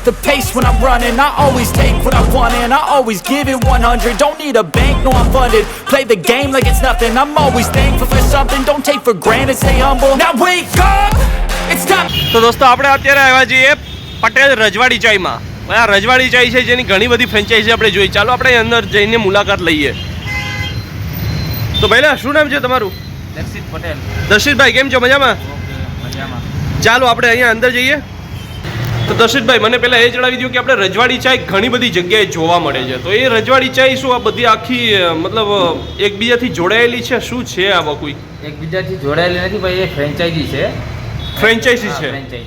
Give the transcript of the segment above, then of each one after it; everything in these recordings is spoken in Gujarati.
the pace when I'm running. I always take what I want and I always give it 100. Don't need a bank, no I'm funded. Play the game like it's nothing. I'm always thankful for something. Don't take for granted, stay humble. Now wake up, it's time. તો દોસ્તો આપણે અત્યારે આવ્યા છીએ પટેલ રજવાડી ચાયમાં. આ રજવાડી ચાય છે જેની ઘણી બધી ફ્રેન્ચાઇઝી આપણે જોઈ. ચાલો આપણે અંદર જઈને મુલાકાત લઈએ. તો પહેલા શું નામ છે તમારું? દર્શિત પટેલ. દર્શિતભાઈ કેમ છો? મજામાં? મજામાં. ચાલો આપણે અહીંયા અંદર જઈએ. તો દર્શિતભાઈ મને પહેલાં એ જણાવી દો કે આપણે રજવાડી ચાય ઘણી બધી જગ્યાએ જોવા મળે છે, તો એ રજવાડી ચાય શું આ બધી આખી મતલબ એકબીજાથી જોડાયેલી છે? શું છે આમાં? કોઈ એકબીજાથી જોડાયેલી નથી ભાઈ, એ ફ્રેન્ચાઇઝી છે. ફ્રેન્ચાઇઝી છે,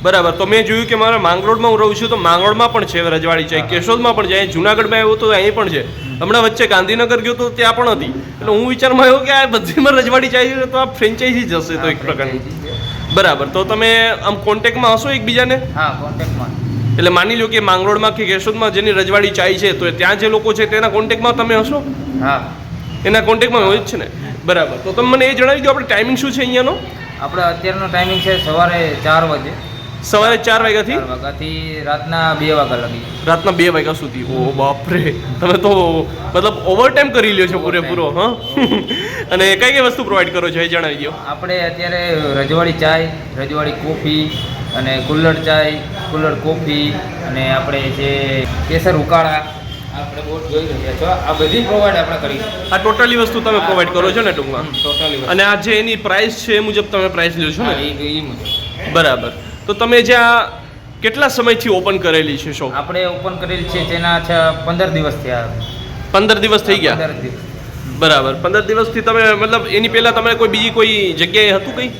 બરાબર. તો મેં જોયું કે મારા માંગરોળમાં હું રહું છું તો માંગરોળમાં પણ છે રજવાડી ચાય, કેશોદમાં પણ છે, જુનાગઢમાં આવ્યો તો અહીં પણ છે, હમણાં વચ્ચે ગાંધીનગર ગયો તો ત્યાં પણ હતી. એટલે હું વિચારમાં આવ્યો કે આ બધીમાં રજવાડી ચાય તો આ ફ્રેન્ચાઇઝી જ હશે તો એક પ્રકારની. બરાબર. તો તમે આમ કોન્ટેક્ટમાં હશો એકબીજાને? હા, કોન્ટેક્ટમાં. એટલે માની લો કે માંગરોળમાં કે કેશોદમાં જેની રજવાડી ચાય છે તો ત્યાં જે લોકો છે તેના કોન્ટેક્ટમાં તમે હશો? હા, એના કોન્ટેક્ટમાં હોય જ છે ને? બરાબર. તો તમે મને એ જણાવી દો આપણે ટાઈમિંગ શું છે અહીંયાનો? આપણે અત્યારનો ટાઈમિંગ છે સવારે 4 વાગે. સવારે 4 વાગ્યાથી રાતના 2 વાગ્યા લગી. રાતના 2 વાગ્યા સુધી? ઓ બાપરે, તમે તો મતલબ ઓવર ટાઈમ કરી લ્યો છો પૂરેપૂરો. હા. અને કઈ કઈ વસ્તુ પ્રોવાઈડ કરો છો એ જણાવી દો. આપણે અત્યારે રજવાડી ચાય, રજવાડી કોફી અને કુલ્લડ ચાય, કુલ્લડ કોફી અને આપણે જે કેસર ઉકાળા આપણે બોટ જોઈ રહ્યા છો, આ બધી પ્રોવાઈડ આપણે કરીશું. આ ટોટલી વસ્તુ તમે પ્રોવાઈડ કરો છો ને ટૂંકમાં? ટોટલી. અને આ જે એની પ્રાઇસ છે એ મુજબ તમે પ્રાઇસ લ્યો છો ને? એ મુજબ. બરાબર. તો તમે જે આ કેટલા સમયથી ઓપન કરેલી છે શોપ? આપણે ઓપન કરેલી છે તેના 15 દિવસ થયા. 15 દિવસ થઈ ગયા? 15 દિવસ. બરાબર. 15 દિવસથી તમે મતલબ એની પહેલા તમે કોઈ બીજી કોઈ જગ્યાએ હતું કંઈ?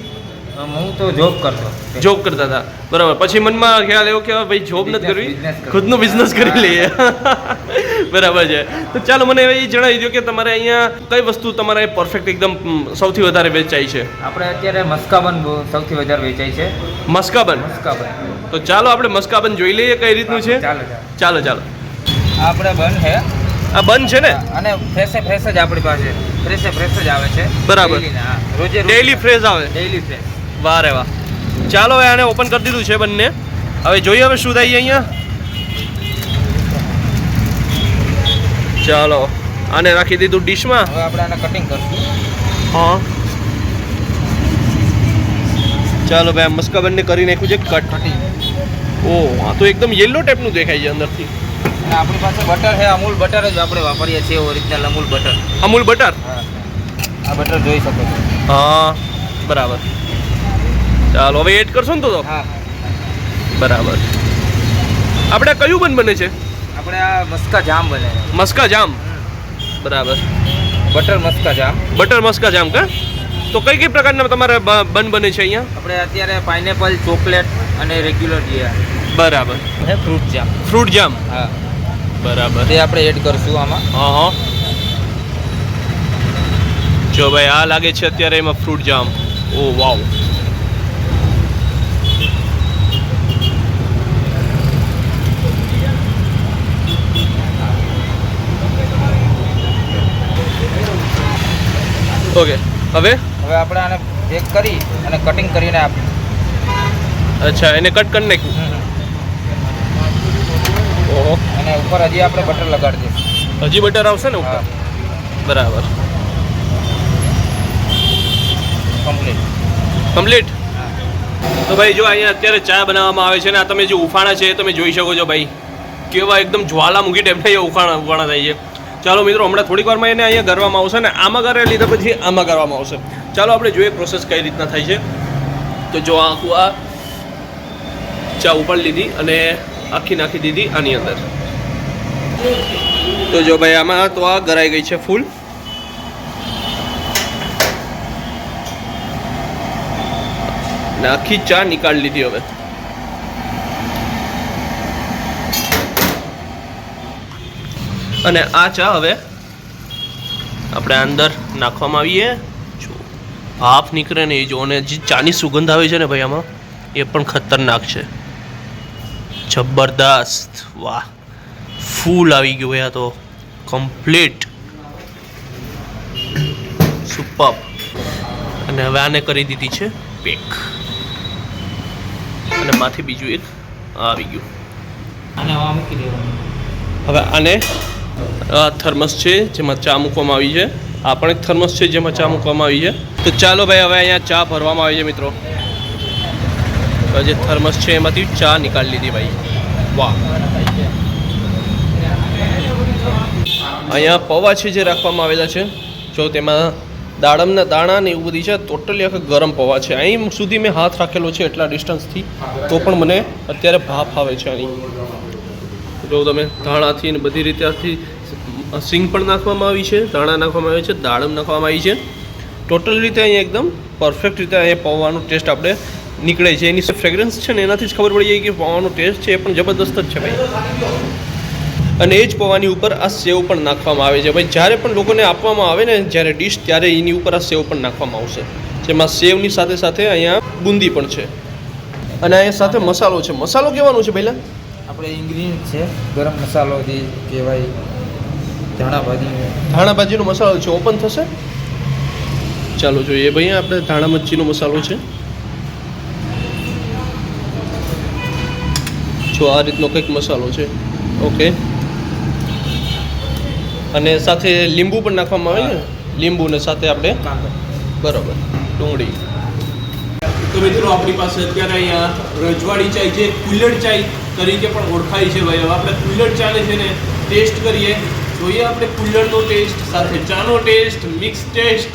હું તો જોબ કરતો. જોબ કરતા હતા, બરાબર. પછી મનમાં ખ્યાલ આવ્યો કે ભાઈ જોબ નથી કરવી, ખુદનો બિઝનેસ કરી લઈએ. બરાબર છે. તો ચાલો મને એ જણાવી દો કે તમારે અહીંયા કઈ વસ્તુ તમારે પરફેક્ટ એકદમ સૌથી વધારે વેચાય છે? આપણે અત્યારે મસ્કાબન સૌથી વધારે વેચાય છે. મસ્કાબન? મસ્કાબન. તો ચાલો આપણે મસ્કાબન જોઈ લઈએ કઈ રીતનું છે. ચાલો. ચાલો. આપણે બન છે. આ બન છે ને? અને ફ્રેશ જ આપણી પાસે ફ્રેશ જ આવે છે. બરાબર. રોજે ડેઈલી ફ્રેશ આવે? Daily fresh. વાહ રે વાહ. ચાલો હવે આને ઓપન કરી દીધું છે બંને. હવે જોઈએ હવે શું થાય અહીંયા. ચાલો આને રાખી દીધું ડીશમાં. હવે આપણે આને કટિંગ કરશું. હા ચાલો ભાઈ, આ મસ્કાબનને કરી નાખ્યું છે કટિંગ. ઓહ, આ તો એકદમ યેલો ટાઈપનું દેખાય છે અંદરથી. અને આપણી પાસે બટર છે, અમૂલ બટર જ આપણે વાપરીએ છીએ, original Amul butter. Amul butter? હા, આ બટર જોઈ શકો છો. હા બરાબર. ચાલો હવે એડ કરશો ને તો? હા બરાબર. આપણે કયું બન બને છે? આપણે આ મસ્કા જામ બને. મસ્કા જામ? બરાબર. બટર મસ્કા જામ. બટર મસ્કા જામ કા? તો કઈ કઈ પ્રકારના તમારે બન બને છે અહીંયા? આપણે અત્યારે પાઇનેપલ, ચોકલેટ અને રેગ્યુલર જે બરાબર. હે ફ્રૂટ જામ. ફ્રૂટ જામ? હા બરાબર. તે આપણે એડ કરશું આમાં. હા. જો ભાઈ આ લાગે છે અત્યારે એમાં ફ્રૂટ જામ. ઓ વાવ. ઓકે. હવે આપણે આને પેક કરી અને કટિંગ કરીને આપીએ. અચ્છા, એને કટ કરી નાખ્યું. ઓહો. અને ઉપર હજી આપણે બટર લગાડી દઈશું. હજી બટર આવશે ને ઉપર? બરાબર. કમ્પ્લીટ. તો ભાઈ જો અહીંયા અત્યારે ચા બનાવવામાં આવે છે ને આ તમે જે ઉફાણા છે એ તમે જોઈ શકો છો ભાઈ, કેવા એકદમ જ્વાલામુખી ટાઈપના ઉફાણા થાય છે. ચાલો મિત્રો, હમણાં થોડીક વારમાં એને અહીંયા કરવામાં આવશે ને આમાં કરે લીધા પછી આમાં કરવામાં આવશે. ચાલો આપણે જોઈએ પ્રોસેસ કઈ રીતના થાય છે. તો જો આખું આ ચા ઉપાડી લીધી અને આખી નાખી દીધી આની અંદર. તો જો ભાઈ આમાં તો આ ગરાઈ ગઈ છે ફૂલ. ને આખી ચા નીકાળી લીધી. હવે અને આ ચા હવે આપણે અંદર નાખવામાં આવીએ. જો ભાપ નીકળે ને એ જો, અને જે ચાની સુગંધ આવે છે ને ભાઈ આમાં એ પણ ખતરનાક છે, જબરદસ્ત. વાહ, ફૂલ આવી ગયું ભાઈ, આ તો કમ્પ્લીટ સુપર. અને હવે આને કરી દીધી છે પેક, અને માથી બીજું એક આવી ગયું. અને આમાં મૂકી દેવાનું. હવે આને આ થર્મસ છે જેમાં ચા મૂકવામાં આવી છે. આ પણ એક થર્મસ છે જેમાં ચા મૂકવામાં આવી છે. તો ચાલો ભાઈ હવે અહીંયા ચા ભરવામાં આવી છે મિત્રો. તો જે થર્મસ છે એમાંથી ચા નીકાળી લીધી ભાઈ. વાહ. અહીંયા પૌવા છે જે રાખવામાં આવેલા છે. જો તેમાં દાડમના દાણા ને એવું બધી છે. ટોટલી આખા ગરમ પૌવા છે. અહીં સુધી મેં હાથ રાખેલો છે એટલા ડિસ્ટન્સથી, તો પણ મને અત્યારે ભાપ આવે છે આની. જો તમે ધાણાથી ને બધી રીતે આથી સિંગ પણ નાખવામાં આવી છે, ધાણા નાખવામાં આવે છે, દાડમ નાખવામાં આવી છે. ટોટલ રીતે અહીંયા એકદમ પરફેક્ટ રીતે અહીંયા પૌવાનો ટેસ્ટ આપણે નીકળે છે. એની ફ્રેગ્રન્સ છે ને એનાથી જ ખબર પડી જાય કે પૌવાનો ટેસ્ટ છે એ પણ જબરદસ્ત જ છે ભાઈ. અને એ જ પૌવાની ઉપર આ સેવ પણ નાખવામાં આવે છે ભાઈ. જ્યારે પણ લોકોને આપવામાં આવે ને જ્યારે ડિશ, ત્યારે એની ઉપર આ સેવ પણ નાખવામાં આવશે. જેમાં સેવની સાથે સાથે અહીંયા બુંદી પણ છે. અને અહીંયા સાથે મસાલો છે. મસાલો કહેવાનો છે પહેલાં આપણે ઇન્ગ્રીડિયન્ટ છે ગરમ મસાલો જે કહેવાય, ધાણા ભાજીનો મસાલો છે. ઓપન થશે, ચાલો જોઈએ ભાઈ. આપણે ધાણા મચ્છીનો મસાલો છે. જો આ રીતનો કંઈક મસાલો છે. ઓકે. અને સાથે લીંબુ પણ નાખવામાં આવે ને, લીંબુ ને સાથે આપણે બરાબર ડુંગળી. તો મિત્રો આપણી પાસે અત્યારે અહીંયા રજવાડી ચાય છે, કુલ્લડ ચાય તરીકે પણ ઓળખાય છે ભાઈ. હવે આપણે કુલ્લડ ચાને છે ને ટેસ્ટ કરીએ, જોઈએ આપણે કુલ્લડનો ટેસ્ટ સાથે ચાનો ટેસ્ટ, મિક્સ ટેસ્ટ.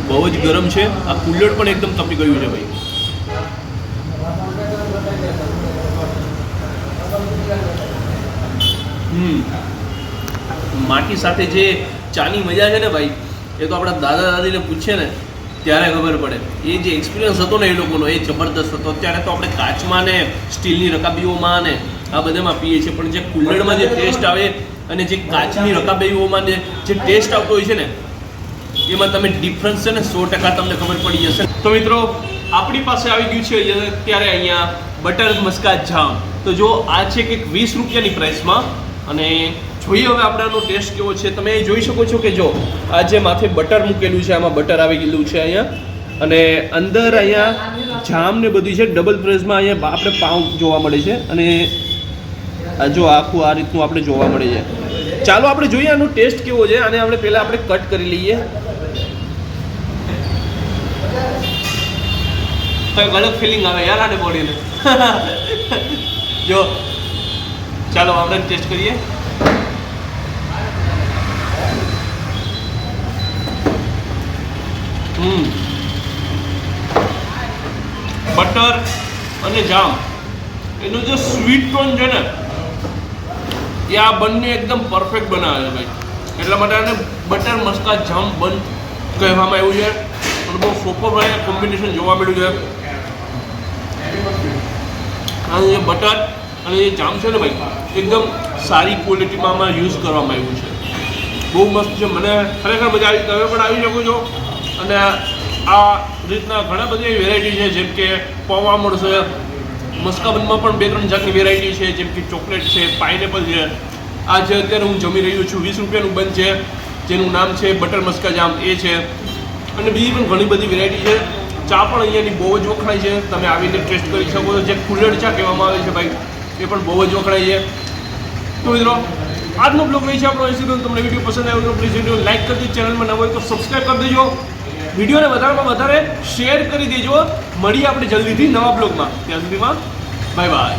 બહુ જ ગરમ છે આ કુલ્લડ, પણ એકદમ તપી ગયું છે ભાઈ. માટી સાથે જે ચાની મજા છે ને ભાઈ, એ તો આપણા દાદા દાદીને પૂછે ને ત્યારે ખબર પડે. એ જે એક્સપિરિયન્સ હતો ને એ લોકોનો, એ જબરદસ્ત હતો. અત્યારે તો આપણે કાચમાં ને સ્ટીલની રકાબીઓમાં ને આ બધામાં પીએ છીએ, પણ જે કુલ્લડમાં જે ટેસ્ટ આવે અને જે કાચની રકાબીઓમાં જે ટેસ્ટ આવતો હોય છે ને, એમાં તમે ડિફરન્સ છે ને 100% તમને ખબર પડી જશે. તો મિત્રો આપણી પાસે આવી ગયું છે અત્યારે અહીંયા બટર મસ્કા જામ. તો જો આ છે કે 20 રૂપિયાની પ્રાઇસમાં. અને જોઈએ હવે આપણે આનો ટેસ્ટ કેવો છે. તમે જોઈ શકો છો કે જો આ જે માથે બટર મૂકેલું છે, આમાં બટર આવી ગયેલું છે અહીંયા, અને અંદર અહીંયા જામ ને બધું છે. ડબલ પ્રેસમાં અહીંયા આપણે પાઉં જોવા મળે છે. અને આ જો આખું આ રીતનું આપણે જોવા મળે છે. ચાલો આપણે જોઈએ આનો ટેસ્ટ કેવો છે. અને આપણે પહેલાં આપણે કટ કરી લઈએ. કંઈક અલગ ફિલિંગ આવે યાર આને બોડીને. જો ચાલો આપણે ટેસ્ટ કરીએ. બટર અને જામ એનું જે સ્વીટ ટોન છે ને, એ આ બંને એકદમ પરફેક્ટ બનાવે છે ભાઈ. એટલા માટે આને બટર મસ્કા જામ બન કહેવામાં આવ્યું છે. અને બહુ સુપર ભાઈ કોમ્બિનેશન જોવા મળ્યું છે. આ જે બટર અને જે જામ છે ને ભાઈ, એકદમ સારી ક્વોલિટીમાં આમાં યુઝ કરવામાં આવ્યું છે. બહુ મસ્ત છે. મને ખરેખર મજા આવી. તમે પણ આવી શકો છો. અને આ રીતના ઘણા બધી વેરાયટી છે, જેમ કે પૌવા મળશે. મસ્કાબનમાં પણ 2-3 જાતની વેરાયટી છે, જેમ કે ચોકલેટ છે, પાઇનેપલ છે. આ જે અત્યારે હું જમી રહ્યો છું 20 રૂપિયાનું બન છે, જેનું નામ છે બટર મસ્કા જામ, એ છે. અને બીજી પણ ઘણી બધી વેરાયટી છે. ચા પણ અહીંયાની બહુ જ વખણાય છે. તમે આવીને ટેસ્ટ કરી શકો છો. જે કુલ્લડ ચા કહેવામાં આવે છે ભાઈ, એ પણ બહુ જ વખણાય છે. તો મિત્રો આજનો બ્લોગ રહી છે આપણો ઇન્સ્ટાગ્રામ. તમને વિડીયો પસંદ આવ્યો તો પ્લીઝ વિડીયો લાઈક કરી દેજો. ચેનલમાં ન હોય તો સબસ્ક્રાઈબ કરી દેજો. વિડીયોને વધારેમાં વધારે શેર કરી દેજો. મળીએ આપણે જલ્દીથી નવા બ્લોગમાં. ત્યાં સુધીમાં બાય બાય.